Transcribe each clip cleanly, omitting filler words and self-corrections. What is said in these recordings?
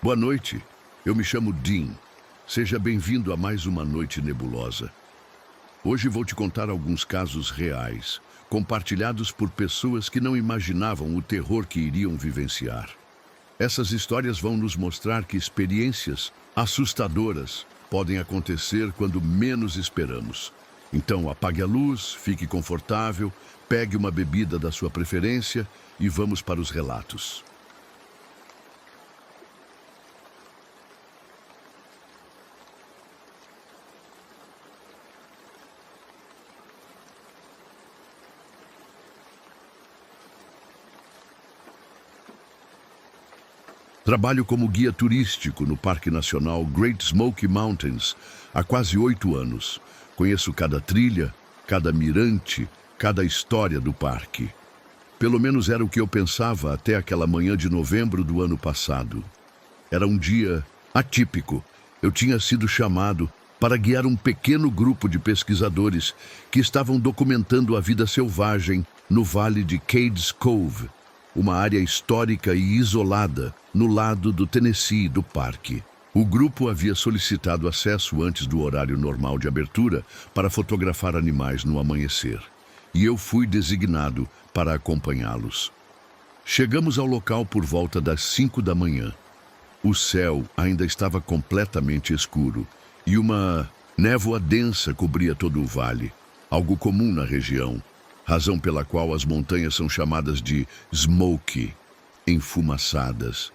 Boa noite, eu me chamo Dean. Seja bem-vindo a mais uma noite nebulosa. Hoje vou te contar alguns casos reais, compartilhados por pessoas que não imaginavam o terror que iriam vivenciar. Essas histórias vão nos mostrar que experiências assustadoras podem acontecer quando menos esperamos. Então apague a luz, fique confortável, pegue uma bebida da sua preferência e vamos para os relatos. Trabalho como guia turístico no Parque Nacional Great Smoky Mountains há quase 8 anos. Conheço cada trilha, cada mirante, cada história do parque. Pelo menos era o que eu pensava até aquela manhã de novembro do ano passado. Era um dia atípico. Eu tinha sido chamado para guiar um pequeno grupo de pesquisadores que estavam documentando a vida selvagem no Vale de Cades Cove, uma área histórica e isolada no lado do Tennessee do parque. O grupo havia solicitado acesso antes do horário normal de abertura para fotografar animais no amanhecer, e eu fui designado para acompanhá-los. Chegamos ao local por volta das 5 da manhã. O céu ainda estava completamente escuro e uma névoa densa cobria todo o vale, algo comum na região, razão pela qual as montanhas são chamadas de Smoky, enfumaçadas.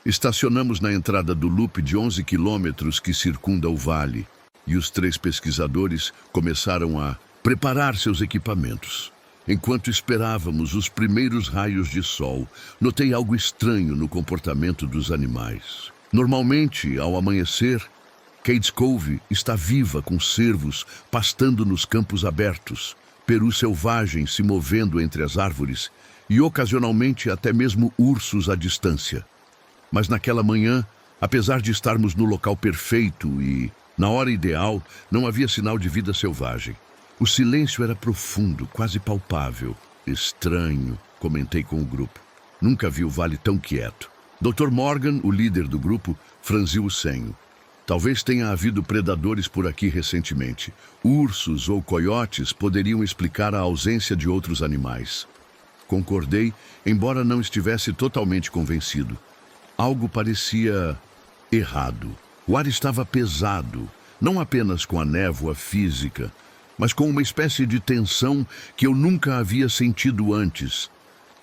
Estacionamos na entrada do loop de 11 quilômetros que circunda o vale, e os 3 pesquisadores começaram a preparar seus equipamentos. Enquanto esperávamos os primeiros raios de sol, notei algo estranho no comportamento dos animais. Normalmente, ao amanhecer, Cades Cove está viva com cervos pastando nos campos abertos, perus selvagens se movendo entre as árvores e, ocasionalmente, até mesmo ursos à distância. Mas naquela manhã, apesar de estarmos no local perfeito e na hora ideal, não havia sinal de vida selvagem. O silêncio era profundo, quase palpável. Estranho, comentei com o grupo. Nunca vi o vale tão quieto. Dr. Morgan, o líder do grupo, franziu o senho. Talvez tenha havido predadores por aqui recentemente. Ursos ou coiotes poderiam explicar a ausência de outros animais. Concordei, embora não estivesse totalmente convencido. Algo parecia errado. O ar estava pesado, não apenas com a névoa física, mas com uma espécie de tensão que eu nunca havia sentido antes.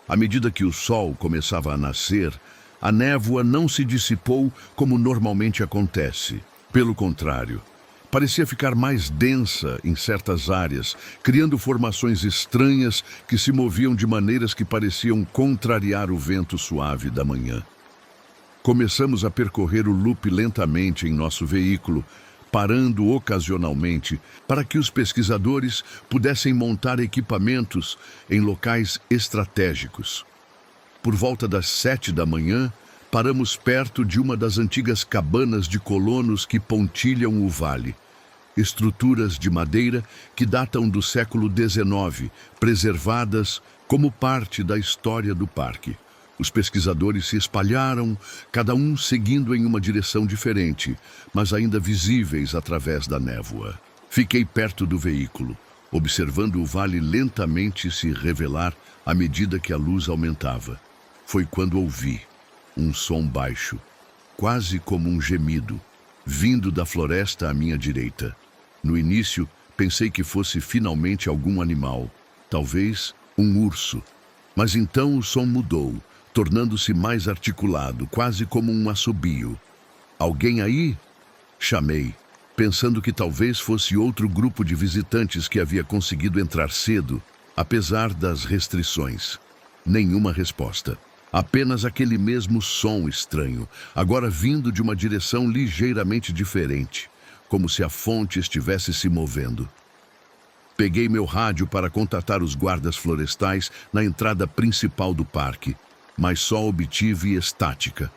À medida que o sol começava a nascer, a névoa não se dissipou como normalmente acontece. Pelo contrário, parecia ficar mais densa em certas áreas, criando formações estranhas que se moviam de maneiras que pareciam contrariar o vento suave da manhã. Começamos a percorrer o loop lentamente em nosso veículo, parando ocasionalmente para que os pesquisadores pudessem montar equipamentos em locais estratégicos. Por volta das 7 da manhã, paramos perto de uma das antigas cabanas de colonos que pontilham o vale. Estruturas de madeira que datam do século XIX, preservadas como parte da história do parque. Os pesquisadores se espalharam, cada um seguindo em uma direção diferente, mas ainda visíveis através da névoa. Fiquei perto do veículo, observando o vale lentamente se revelar à medida que a luz aumentava. Foi quando ouvi um som baixo, quase como um gemido, vindo da floresta à minha direita. No início, pensei que fosse finalmente algum animal, talvez um urso. Mas então o som mudou, tornando-se mais articulado, quase como um assobio. "Alguém aí?" chamei, pensando que talvez fosse outro grupo de visitantes que havia conseguido entrar cedo, apesar das restrições. Nenhuma resposta. Apenas aquele mesmo som estranho, agora vindo de uma direção ligeiramente diferente, como se a fonte estivesse se movendo. Peguei meu rádio para contatar os guardas florestais na entrada principal do parque, mas só obtive estática.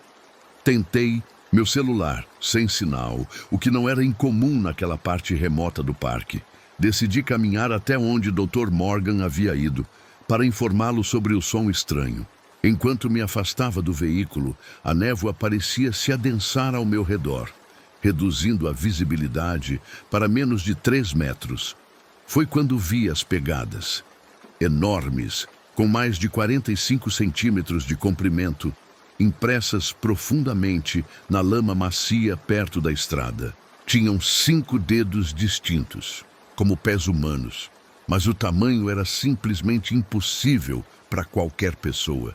Tentei meu celular, sem sinal, o que não era incomum naquela parte remota do parque. Decidi caminhar até onde Dr. Morgan havia ido, para informá-lo sobre o som estranho. Enquanto me afastava do veículo, a névoa parecia se adensar ao meu redor, reduzindo a visibilidade para menos de 3 metros. Foi quando vi as pegadas, enormes, com mais de 45 centímetros de comprimento, impressas profundamente na lama macia perto da estrada. Tinham 5 dedos distintos, como pés humanos, mas o tamanho era simplesmente impossível para qualquer pessoa.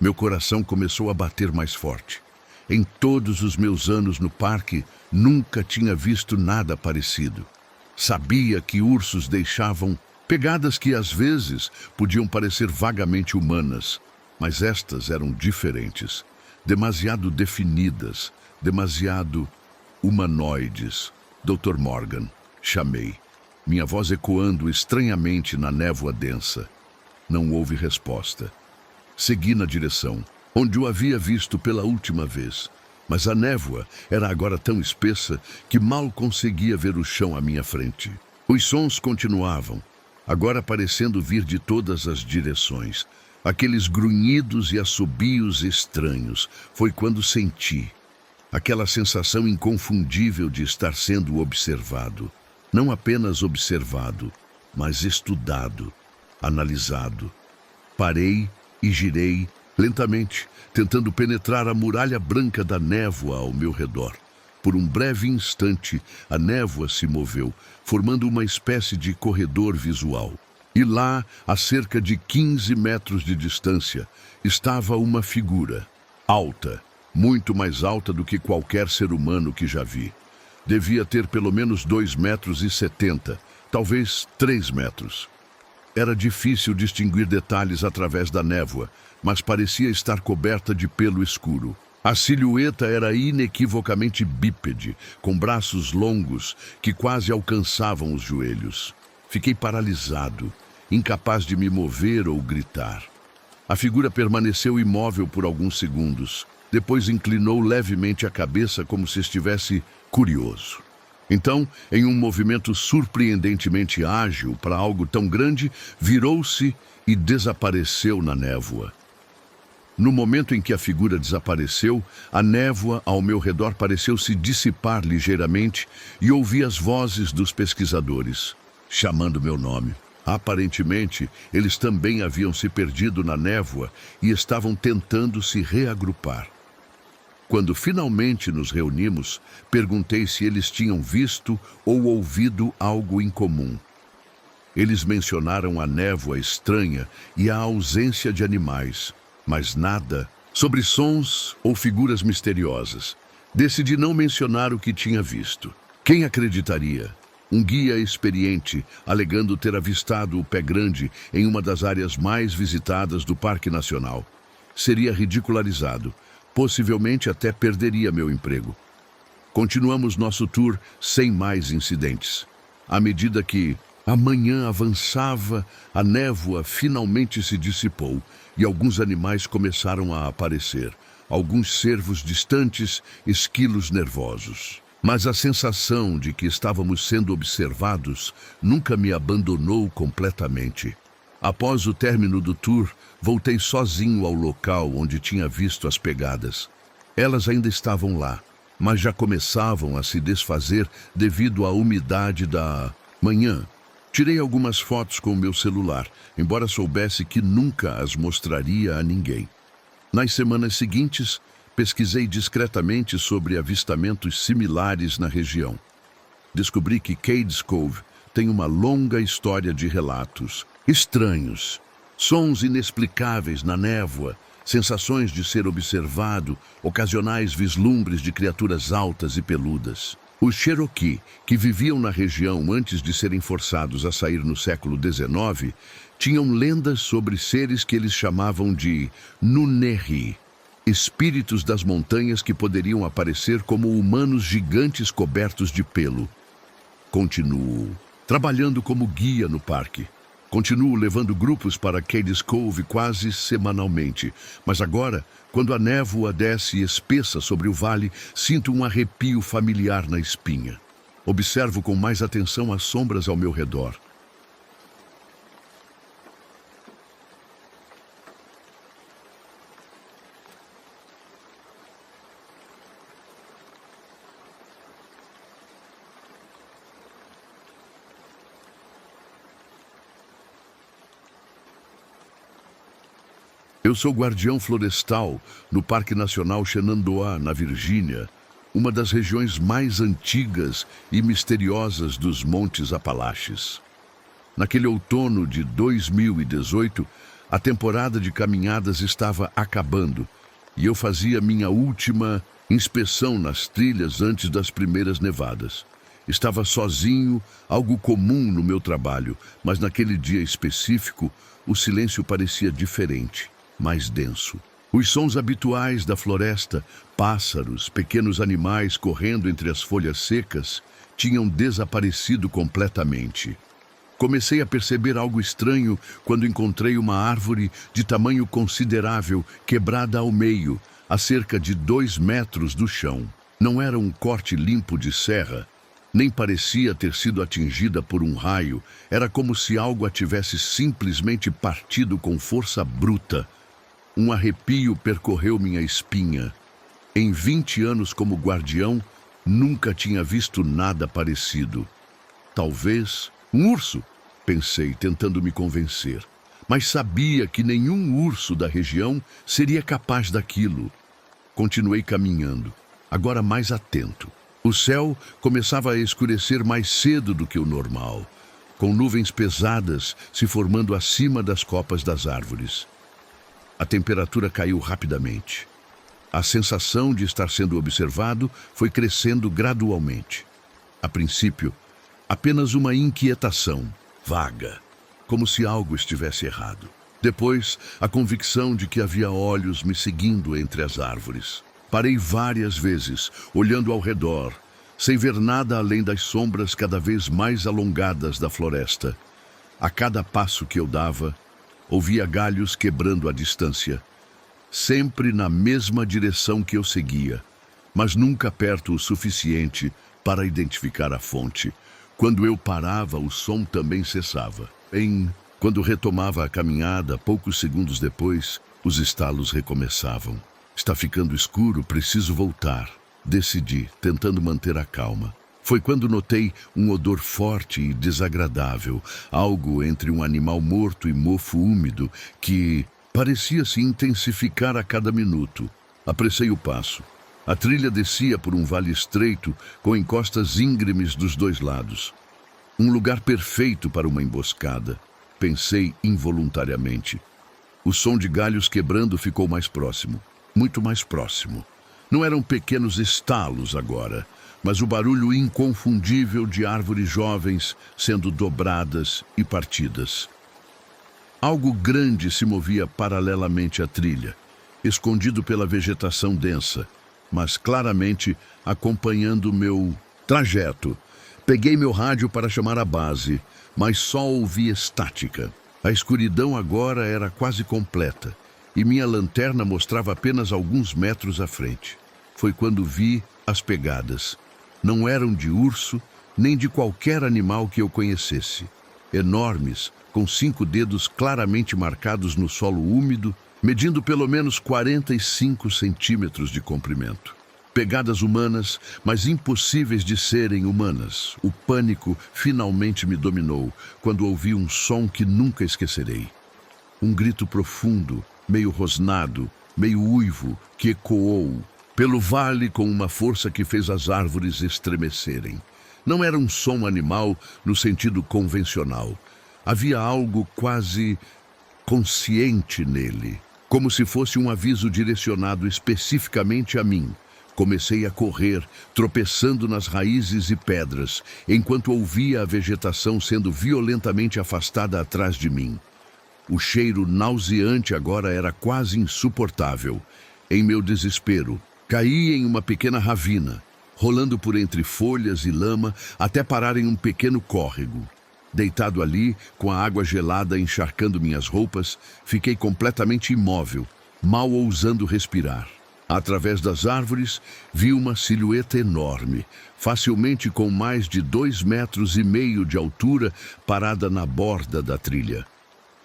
Meu coração começou a bater mais forte. Em todos os meus anos no parque, nunca tinha visto nada parecido. Sabia que ursos deixavam pegadas que às vezes podiam parecer vagamente humanas, mas estas eram diferentes, demasiado definidas, demasiado humanoides. Dr. Morgan, chamei, minha voz ecoando estranhamente na névoa densa. Não houve resposta. Segui na direção, onde o havia visto pela última vez, mas a névoa era agora tão espessa que mal conseguia ver o chão à minha frente. Os sons continuavam, agora parecendo vir de todas as direções. Aqueles grunhidos e assobios estranhos. Foi quando senti aquela sensação inconfundível de estar sendo observado. Não apenas observado, mas estudado, analisado. Parei e girei lentamente, tentando penetrar a muralha branca da névoa ao meu redor. Por um breve instante, a névoa se moveu, formando uma espécie de corredor visual. E lá, a cerca de 15 metros de distância, estava uma figura, alta, muito mais alta do que qualquer ser humano que já vi. Devia ter pelo menos 2,70 metros, talvez 3 metros. Era difícil distinguir detalhes através da névoa, mas parecia estar coberta de pelo escuro. A silhueta era inequivocamente bípede, com braços longos que quase alcançavam os joelhos. Fiquei paralisado, incapaz de me mover ou gritar. A figura permaneceu imóvel por alguns segundos. Depois inclinou levemente a cabeça como se estivesse curioso. Então, em um movimento surpreendentemente ágil para algo tão grande, virou-se e desapareceu na névoa. No momento em que a figura desapareceu, a névoa ao meu redor pareceu se dissipar ligeiramente e ouvi as vozes dos pesquisadores, chamando meu nome. Aparentemente, eles também haviam se perdido na névoa e estavam tentando se reagrupar. Quando finalmente nos reunimos, perguntei se eles tinham visto ou ouvido algo em comum. Eles mencionaram a névoa estranha e a ausência de animais, mas nada sobre sons ou figuras misteriosas. Decidi não mencionar o que tinha visto. Quem acreditaria? Um guia experiente, alegando ter avistado o pé grande em uma das áreas mais visitadas do Parque Nacional. Seria ridicularizado. Possivelmente até perderia meu emprego. Continuamos nosso tour sem mais incidentes. À medida que a manhã avançava, a névoa finalmente se dissipou e alguns animais começaram a aparecer. Alguns cervos distantes, esquilos nervosos. Mas a sensação de que estávamos sendo observados nunca me abandonou completamente. Após o término do tour, voltei sozinho ao local onde tinha visto as pegadas. Elas ainda estavam lá, mas já começavam a se desfazer devido à umidade da manhã. Tirei algumas fotos com o meu celular, embora soubesse que nunca as mostraria a ninguém. Nas semanas seguintes, pesquisei discretamente sobre avistamentos similares na região. Descobri que Cades Cove tem uma longa história de relatos estranhos, sons inexplicáveis na névoa, sensações de ser observado, ocasionais vislumbres de criaturas altas e peludas. Os Cherokee, que viviam na região antes de serem forçados a sair no século XIX, tinham lendas sobre seres que eles chamavam de Nunnehi, espíritos das montanhas que poderiam aparecer como humanos gigantes cobertos de pelo. Continuo trabalhando como guia no parque. Continuo levando grupos para Cades Cove quase semanalmente, mas agora, quando a névoa desce espessa sobre o vale, sinto um arrepio familiar na espinha. Observo com mais atenção as sombras ao meu redor. Eu sou guardião florestal no Parque Nacional Shenandoah, na Virgínia, uma das regiões mais antigas e misteriosas dos Montes Apalaches. Naquele outono de 2018, a temporada de caminhadas estava acabando e eu fazia minha última inspeção nas trilhas antes das primeiras nevadas. Estava sozinho, algo comum no meu trabalho, mas naquele dia específico, o silêncio parecia diferente, mais denso. Os sons habituais da floresta, pássaros, pequenos animais correndo entre as folhas secas, tinham desaparecido completamente. Comecei a perceber algo estranho quando encontrei uma árvore de tamanho considerável quebrada ao meio, a cerca de 2 metros do chão. Não era um corte limpo de serra, nem parecia ter sido atingida por um raio. Era como se algo a tivesse simplesmente partido com força bruta. Um arrepio percorreu minha espinha. Em 20 anos como guardião, nunca tinha visto nada parecido. Talvez um urso, pensei, tentando me convencer. Mas sabia que nenhum urso da região seria capaz daquilo. Continuei caminhando, agora mais atento. O céu começava a escurecer mais cedo do que o normal, com nuvens pesadas se formando acima das copas das árvores. A temperatura caiu rapidamente. A sensação de estar sendo observado foi crescendo gradualmente. A princípio, apenas uma inquietação, vaga, como se algo estivesse errado. Depois, a convicção de que havia olhos me seguindo entre as árvores. Parei várias vezes, olhando ao redor, sem ver nada além das sombras cada vez mais alongadas da floresta. A cada passo que eu dava, ouvia galhos quebrando a distância, sempre na mesma direção que eu seguia, mas nunca perto o suficiente para identificar a fonte. Quando eu parava, o som também cessava. Quando retomava a caminhada, poucos segundos depois, os estalos recomeçavam. Está ficando escuro, preciso voltar. Decidi, tentando manter a calma. Foi quando notei um odor forte e desagradável, algo entre um animal morto e mofo úmido que parecia se intensificar a cada minuto. Apressei o passo. A trilha descia por um vale estreito com encostas íngremes dos dois lados. Um lugar perfeito para uma emboscada, pensei involuntariamente. O som de galhos quebrando ficou mais próximo, muito mais próximo. Não eram pequenos estalos agora, mas o barulho inconfundível de árvores jovens sendo dobradas e partidas. Algo grande se movia paralelamente à trilha, escondido pela vegetação densa, mas claramente acompanhando meu trajeto. Peguei meu rádio para chamar a base, mas só ouvi estática. A escuridão agora era quase completa, e minha lanterna mostrava apenas alguns metros à frente. Foi quando vi as pegadas. Não eram de urso, nem de qualquer animal que eu conhecesse. Enormes, com 5 dedos claramente marcados no solo úmido, medindo pelo menos 45 centímetros de comprimento. Pegadas humanas, mas impossíveis de serem humanas. O pânico finalmente me dominou quando ouvi um som que nunca esquecerei. Um grito profundo, meio rosnado, meio uivo, que ecoou pelo vale com uma força que fez as árvores estremecerem. Não era um som animal no sentido convencional. Havia algo quase consciente nele, como se fosse um aviso direcionado especificamente a mim. Comecei a correr, tropeçando nas raízes e pedras, enquanto ouvia a vegetação sendo violentamente afastada atrás de mim. O cheiro nauseante agora era quase insuportável. Em meu desespero, caí em uma pequena ravina, rolando por entre folhas e lama até parar em um pequeno córrego. Deitado ali, com a água gelada encharcando minhas roupas, fiquei completamente imóvel, mal ousando respirar. Através das árvores, vi uma silhueta enorme, facilmente com mais de 2,5 metros de altura, parada na borda da trilha.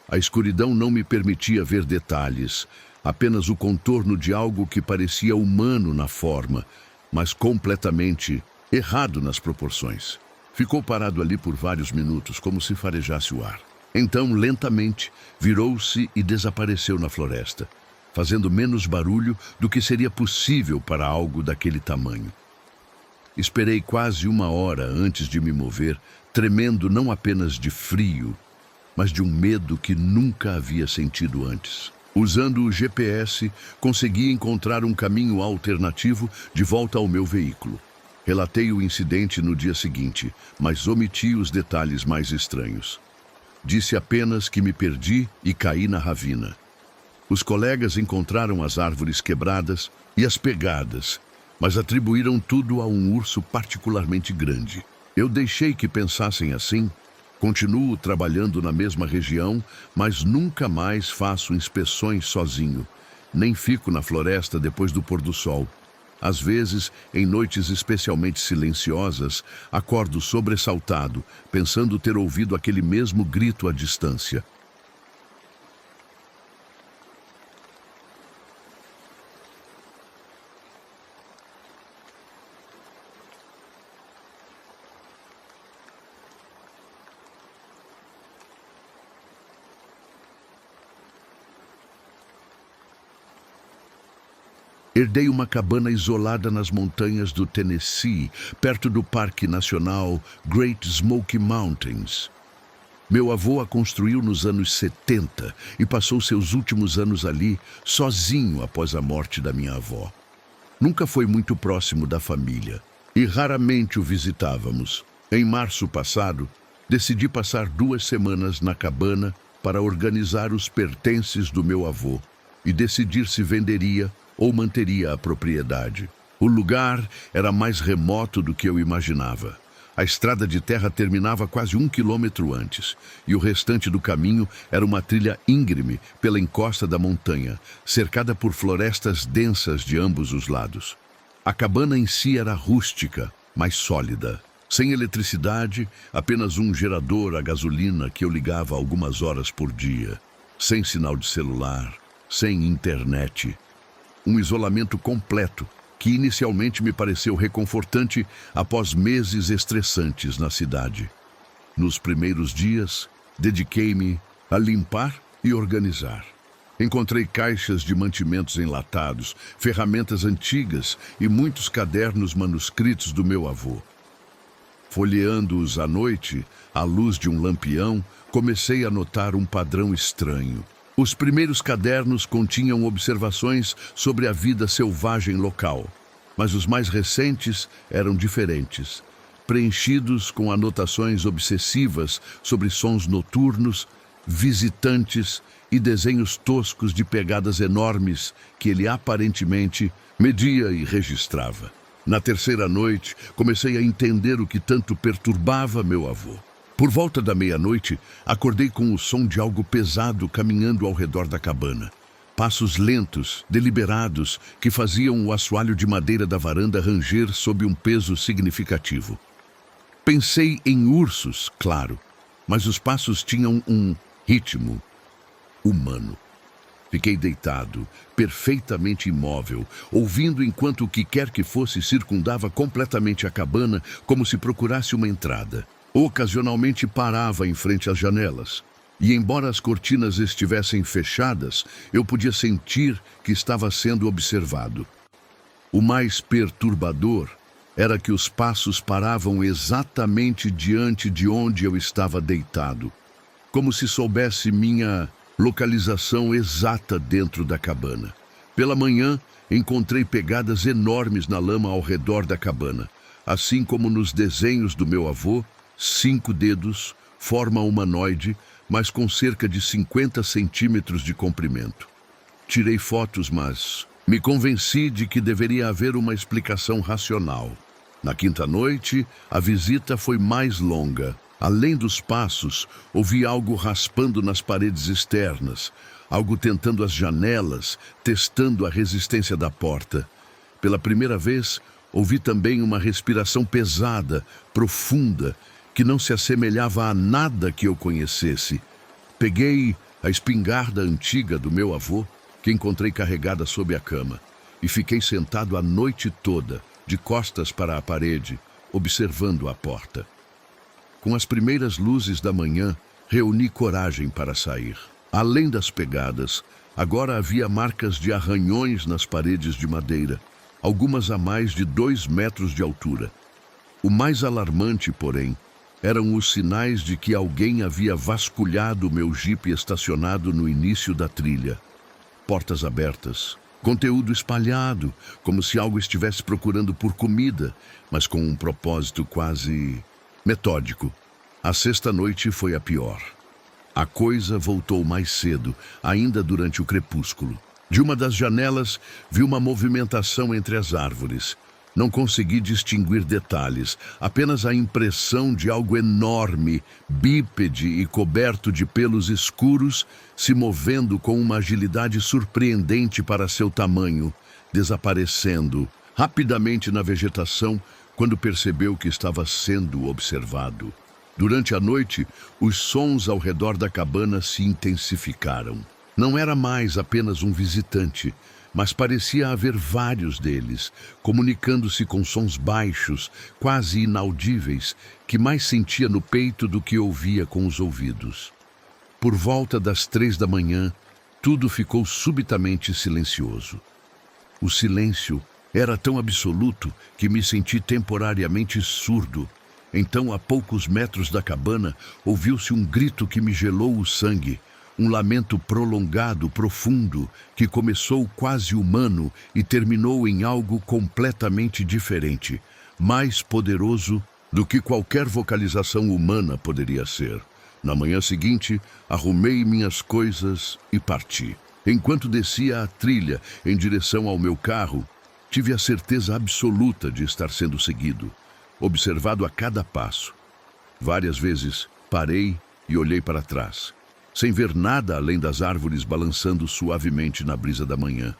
A escuridão não me permitia ver detalhes, apenas o contorno de algo que parecia humano na forma, mas completamente errado nas proporções. Ficou parado ali por vários minutos, como se farejasse o ar. Então, lentamente, virou-se e desapareceu na floresta, fazendo menos barulho do que seria possível para algo daquele tamanho. Esperei quase 1 hora antes de me mover, tremendo não apenas de frio, mas de um medo que nunca havia sentido antes. Usando o GPS, consegui encontrar um caminho alternativo de volta ao meu veículo. Relatei o incidente no dia seguinte, mas omiti os detalhes mais estranhos. Disse apenas que me perdi e caí na ravina. Os colegas encontraram as árvores quebradas e as pegadas, mas atribuíram tudo a um urso particularmente grande. Eu deixei que pensassem assim. Continuo trabalhando na mesma região, mas nunca mais faço inspeções sozinho. Nem fico na floresta depois do pôr do sol. Às vezes, em noites especialmente silenciosas, acordo sobressaltado, pensando ter ouvido aquele mesmo grito à distância. Herdei uma cabana isolada nas montanhas do Tennessee, perto do Parque Nacional Great Smoky Mountains. Meu avô a construiu nos anos 70 e passou seus últimos anos ali, sozinho após a morte da minha avó. Nunca foi muito próximo da família e raramente o visitávamos. Em março passado, decidi passar 2 semanas na cabana para organizar os pertences do meu avô e decidir se venderia ou manteria a propriedade. O lugar era mais remoto do que eu imaginava. A estrada de terra terminava quase 1 quilômetro antes, e o restante do caminho era uma trilha íngreme pela encosta da montanha, cercada por florestas densas de ambos os lados. A cabana em si era rústica, mas sólida. Sem eletricidade, apenas um gerador a gasolina que eu ligava algumas horas por dia. Sem sinal de celular, sem internet. Um isolamento completo, que inicialmente me pareceu reconfortante após meses estressantes na cidade. Nos primeiros dias, dediquei-me a limpar e organizar. Encontrei caixas de mantimentos enlatados, ferramentas antigas e muitos cadernos manuscritos do meu avô. Folheando-os à noite, à luz de um lampião, comecei a notar um padrão estranho. Os primeiros cadernos continham observações sobre a vida selvagem local, mas os mais recentes eram diferentes, preenchidos com anotações obsessivas sobre sons noturnos, visitantes e desenhos toscos de pegadas enormes que ele aparentemente media e registrava. Na terceira noite, comecei a entender o que tanto perturbava meu avô. Por volta da meia-noite, acordei com o som de algo pesado caminhando ao redor da cabana. Passos lentos, deliberados, que faziam o assoalho de madeira da varanda ranger sob um peso significativo. Pensei em ursos, claro, mas os passos tinham um ritmo humano. Fiquei deitado, perfeitamente imóvel, ouvindo enquanto o que quer que fosse circundava completamente a cabana, como se procurasse uma entrada. Ocasionalmente parava em frente às janelas, e embora as cortinas estivessem fechadas, eu podia sentir que estava sendo observado. O mais perturbador era que os passos paravam exatamente diante de onde eu estava deitado, como se soubesse minha localização exata dentro da cabana. Pela manhã, encontrei pegadas enormes na lama ao redor da cabana, assim como nos desenhos do meu avô. 5 dedos, forma humanoide, mas com cerca de 50 centímetros de comprimento. Tirei fotos, mas me convenci de que deveria haver uma explicação racional. Na quinta noite, a visita foi mais longa. Além dos passos, ouvi algo raspando nas paredes externas, algo tentando as janelas, testando a resistência da porta. Pela primeira vez, ouvi também uma respiração pesada, profunda, que não se assemelhava a nada que eu conhecesse. Peguei a espingarda antiga do meu avô, que encontrei carregada sob a cama, e fiquei sentado a noite toda, de costas para a parede, observando a porta. Com as primeiras luzes da manhã, Reuni coragem para sair. Além das pegadas, agora havia marcas de arranhões nas paredes de madeira, algumas a mais de 2 metros de altura. O mais alarmante, porém, eram os sinais de que alguém havia vasculhado o meu jipe estacionado no início da trilha. Portas abertas, conteúdo espalhado, como se algo estivesse procurando por comida, mas com um propósito quase metódico. A sexta noite foi a pior. A coisa voltou mais cedo, ainda durante o crepúsculo. De uma das janelas, vi uma movimentação entre as árvores. Não consegui distinguir detalhes, apenas a impressão de algo enorme, bípede e coberto de pelos escuros, se movendo com uma agilidade surpreendente para seu tamanho, desaparecendo rapidamente na vegetação quando percebeu que estava sendo observado. Durante a noite, os sons ao redor da cabana se intensificaram. Não era mais apenas um visitante, mas parecia haver vários deles, comunicando-se com sons baixos, quase inaudíveis, que mais sentia no peito do que ouvia com os ouvidos. Por volta das 3 da manhã, tudo ficou subitamente silencioso. O silêncio era tão absoluto que me senti temporariamente surdo. Então, a poucos metros da cabana, ouviu-se um grito que me gelou o sangue. Um lamento prolongado, profundo, que começou quase humano e terminou em algo completamente diferente, mais poderoso do que qualquer vocalização humana poderia ser. Na manhã seguinte, arrumei minhas coisas e parti. Enquanto descia a trilha em direção ao meu carro, tive a certeza absoluta de estar sendo seguido, observado a cada passo. Várias vezes parei e olhei para trás, sem ver nada além das árvores balançando suavemente na brisa da manhã.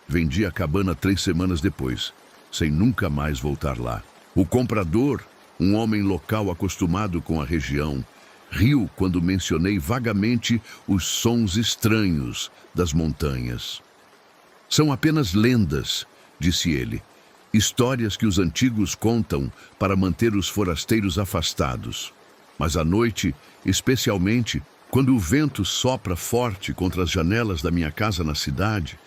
Vendi a cabana 3 semanas depois, sem nunca mais voltar lá. O comprador, um homem local acostumado com a região, riu quando mencionei vagamente os sons estranhos das montanhas. São apenas lendas, disse ele, histórias que os antigos contam para manter os forasteiros afastados. Mas à noite, especialmente, quando o vento sopra forte contra as janelas da minha casa na cidade,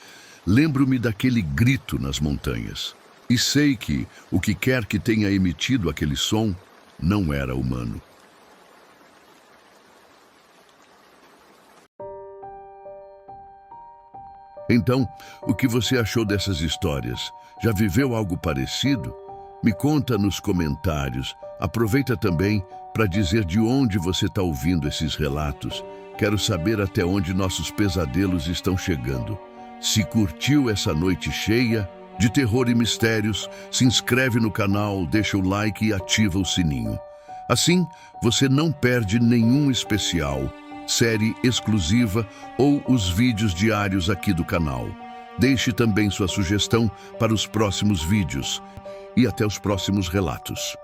lembro-me daquele grito nas montanhas. E sei que o que quer que tenha emitido aquele som não era humano. Então, o que você achou dessas histórias? Já viveu algo parecido? Me conta nos comentários. Aproveita também para dizer de onde você está ouvindo esses relatos. Quero saber até onde nossos pesadelos estão chegando. Se curtiu essa noite cheia de terror e mistérios, se inscreve no canal, deixa o like e ativa o sininho. Assim, você não perde nenhum especial, série exclusiva ou os vídeos diários aqui do canal. Deixe também sua sugestão para os próximos vídeos e até os próximos relatos.